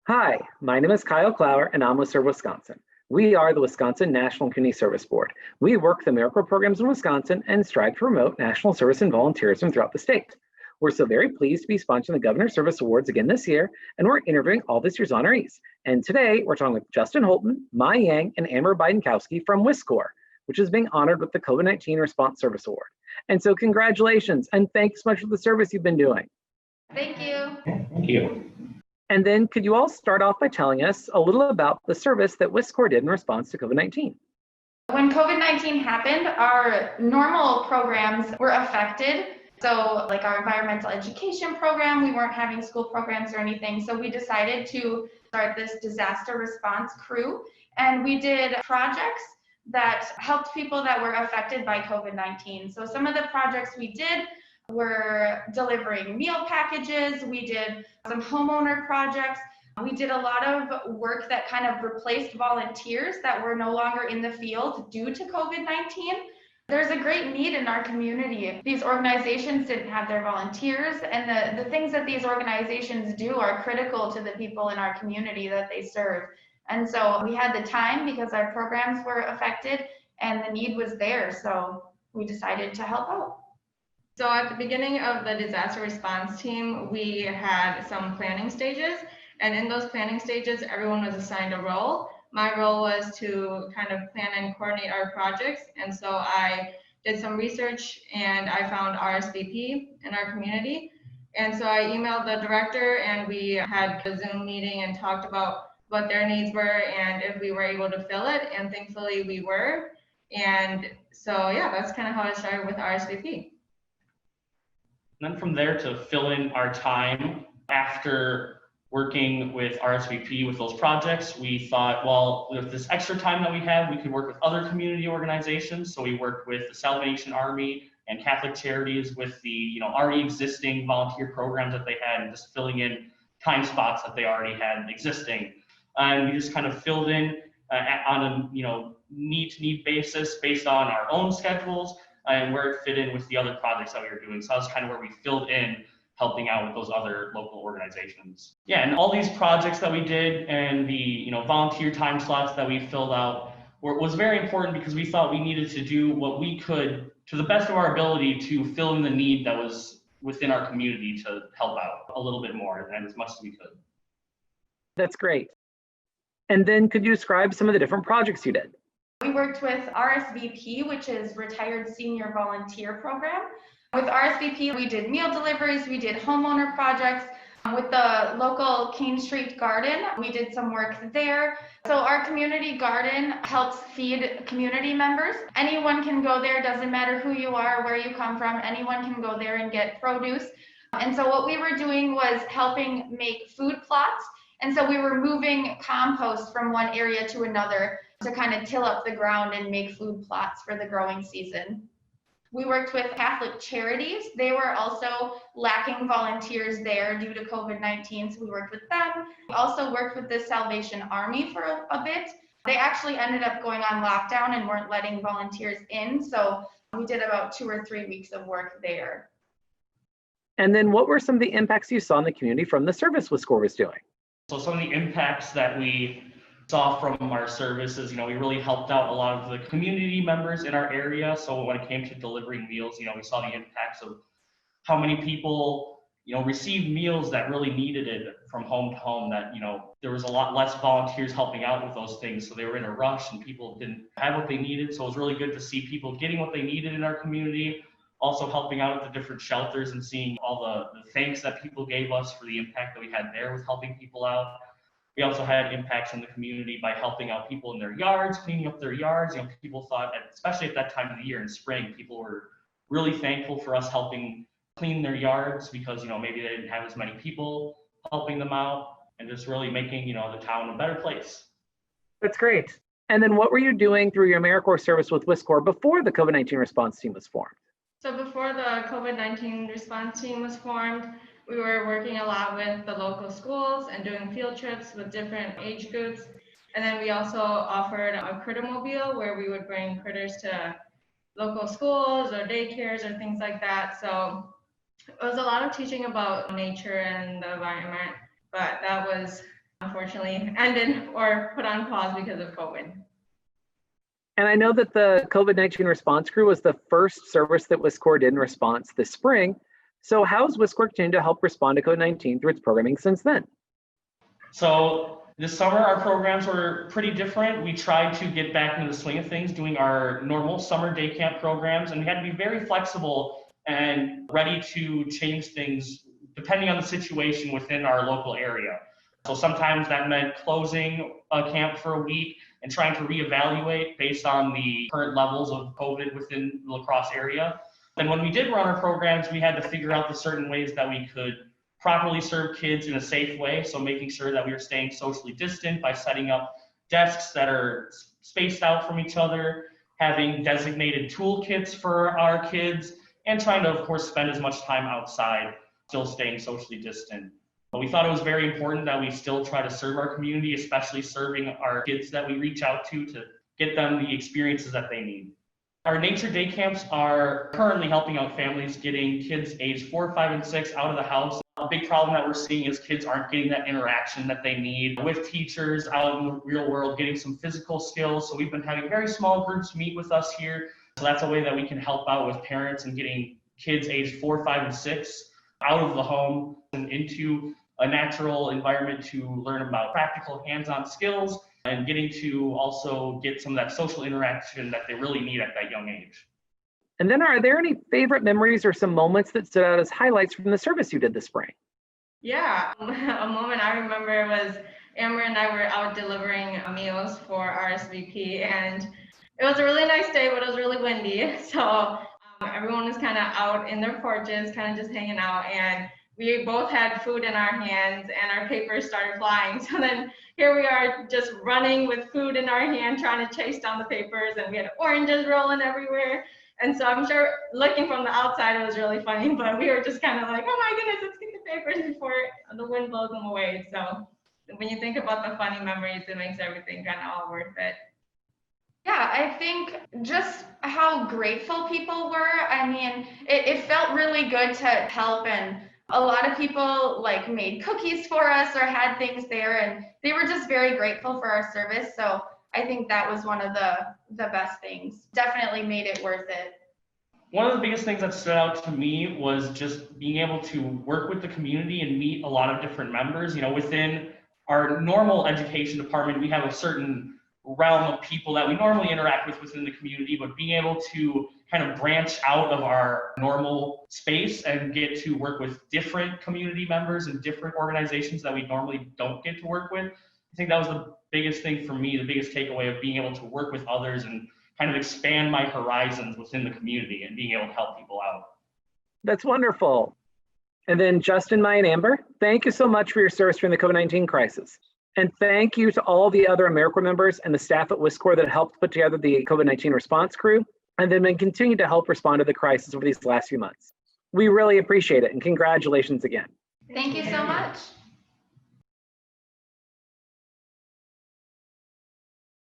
Hi, my name is Kyle Clower, and I'm with Serve Wisconsin. We are the Wisconsin National Community Service Board. We work the mericorps programs in Wisconsin and strive to promote national service and volunteerism throughout the state. We're so very pleased to be sponsoring the Governor's Service Awards again this year, and we're interviewing all this year's honorees. And today, we're talking with Justin Holton, Mai Yang, and Amber Bidenkowski from WisCorps, which is being honored with the COVID-19 Response Service Award. And so congratulations, and thanks so much for the service you've been doing. Thank you. Thank you. And then could you all start off by telling us a little about the service that WisCorps did in response to COVID-19? When COVID-19 happened, our normal programs were affected. So like our environmental education program, we weren't having school programs or anything. So we decided to start this disaster response crew. And we did projects that helped people that were affected by COVID-19. So some of the projects we did were delivering meal packages. We did some homeowner projects. We did a lot of work that kind of replaced volunteers that were no longer in the field due to COVID-19. There's a great need in our community. These organizations didn't have their volunteers, and the things that these organizations do are critical to the people in our community that they serve. And so we had the time because our programs were affected and the need was there. So we decided to help out. So at the beginning of the disaster response team, we had some planning stages, and in those planning stages, everyone was assigned a role. My role was to kind of plan and coordinate our projects, and so I did some research and I found RSVP in our community. And so I emailed the director and we had a Zoom meeting and talked about what their needs were and if we were able to fill it, and thankfully we were. And so yeah, that's kind of how I started with RSVP. And then from there to fill in our time after working with RSVP with those projects, we thought, well, with this extra time that we have, we could work with other community organizations. So we worked with the Salvation Army and Catholic Charities with the already existing volunteer programs that they had, and just filling in time spots that they already had existing. And we just kind of filled in on a need-to-need basis based on our own schedules and where it fit in with the other projects that we were doing. So that was kind of where we filled in, helping out with those other local organizations. Yeah, and all these projects that we did and the volunteer time slots that we filled out was very important because we thought we needed to do what we could to the best of our ability to fill in the need that was within our community to help out a little bit more and as much as we could. That's great. And then could you describe some of the different projects you did? We worked with RSVP, which is Retired Senior Volunteer Program. With RSVP, we did meal deliveries, we did homeowner projects. With the local Kane Street Garden, we did some work there. So our community garden helps feed community members. Anyone can go there, doesn't matter who you are, where you come from, anyone can go there and get produce. And so what we were doing was helping make food plots. And so we were moving compost from one area to another to kind of till up the ground and make food plots for the growing season. We worked with Catholic Charities. They were also lacking volunteers there due to COVID-19, so we worked with them. We also worked with the Salvation Army for a bit. They actually ended up going on lockdown and weren't letting volunteers in, so we did about 2 or 3 weeks of work there. And then what were some of the impacts you saw in the community from the service WisCorps was doing? So some of the impacts that we saw from our services, we really helped out a lot of the community members in our area. So when it came to delivering meals, we saw the impacts of how many people, received meals that really needed it from home to home, that, there was a lot less volunteers helping out with those things. So they were in a rush and people didn't have what they needed. So it was really good to see people getting what they needed in our community, also helping out at the different shelters and seeing all the thanks that people gave us for the impact that we had there with helping people out. We also had impacts in the community by helping out people in their yards, cleaning up their yards. People thought, especially at that time of the year in spring, people were really thankful for us helping clean their yards because, maybe they didn't have as many people helping them out, and just really making, the town a better place. That's great. And then what were you doing through your mericorps service with WisCorps before the COVID-19 response team was formed? So before the COVID-19 response team was formed, we were working a lot with the local schools and doing field trips with different age groups. And then we also offered a critter mobile where we would bring critters to local schools or daycares or things like that. So it was a lot of teaching about nature and the environment, but that was unfortunately ended or put on pause because of COVID. And I know that the COVID-19 response crew was the first service that WisCorps did in response this spring. So how's WisCorps continued to help respond to COVID-19 through its programming since then? So this summer, our programs were pretty different. We tried to get back into the swing of things, doing our normal summer day camp programs, and we had to be very flexible and ready to change things depending on the situation within our local area. So sometimes that meant closing a camp for a week and trying to reevaluate based on the current levels of COVID within the La Crosse area. And when we did run our programs, we had to figure out the certain ways that we could properly serve kids in a safe way. So making sure that we were staying socially distant by setting up desks that are spaced out from each other, having designated toolkits for our kids, and trying to, of course, spend as much time outside, still staying socially distant. But we thought it was very important that we still try to serve our community, especially serving our kids that we reach out to get them the experiences that they need. Our nature day camps are currently helping out families getting kids aged 4, 5, and 6 out of the house. A big problem that we're seeing is kids aren't getting that interaction that they need with teachers out in the real world, getting some physical skills. So we've been having very small groups meet with us here. So that's a way that we can help out with parents and getting kids aged 4, 5, and 6 out of the home and into a natural environment to learn about practical hands-on skills and getting to also get some of that social interaction that they really need at that young age. And then are there any favorite memories or some moments that stood out as highlights from the service you did this spring? Yeah, a moment I remember was Amber and I were out delivering meals for RSVP, and it was a really nice day, but it was really windy. So everyone was kind of out in their porches, kind of just hanging out, and we both had food in our hands and our papers started flying. So then here we are just running with food in our hand, trying to chase down the papers, and we had oranges rolling everywhere. And so I'm sure looking from the outside, it was really funny, but we were just kind of like, oh my goodness, let's get the papers before the wind blows them away. So when you think about the funny memories, it makes everything kind of all worth it. Yeah, I think just how grateful people were. I mean, it felt really good to help, and a lot of people like made cookies for us or had things there, and they were just very grateful for our service. So I think that was one of the best things. Definitely made it worth it. One of the biggest things that stood out to me was just being able to work with the community and meet a lot of different members. You know, within our normal education department, we have a certain realm of people that we normally interact with within the community, but being able to kind of branch out of our normal space and get to work with different community members and different organizations that we normally don't get to work with. I think that was the biggest thing for me, the biggest takeaway of being able to work with others and kind of expand my horizons within the community and being able to help people out. That's wonderful. And then Justin, Maya, and Amber, thank you so much for your service during the COVID-19 crisis. And thank you to all the other AmeriCorps members and the staff at WisCorps that helped put together the COVID-19 response crew, and then continue to help respond to the crisis over these last few months. We really appreciate it, and congratulations again. Thank you so much.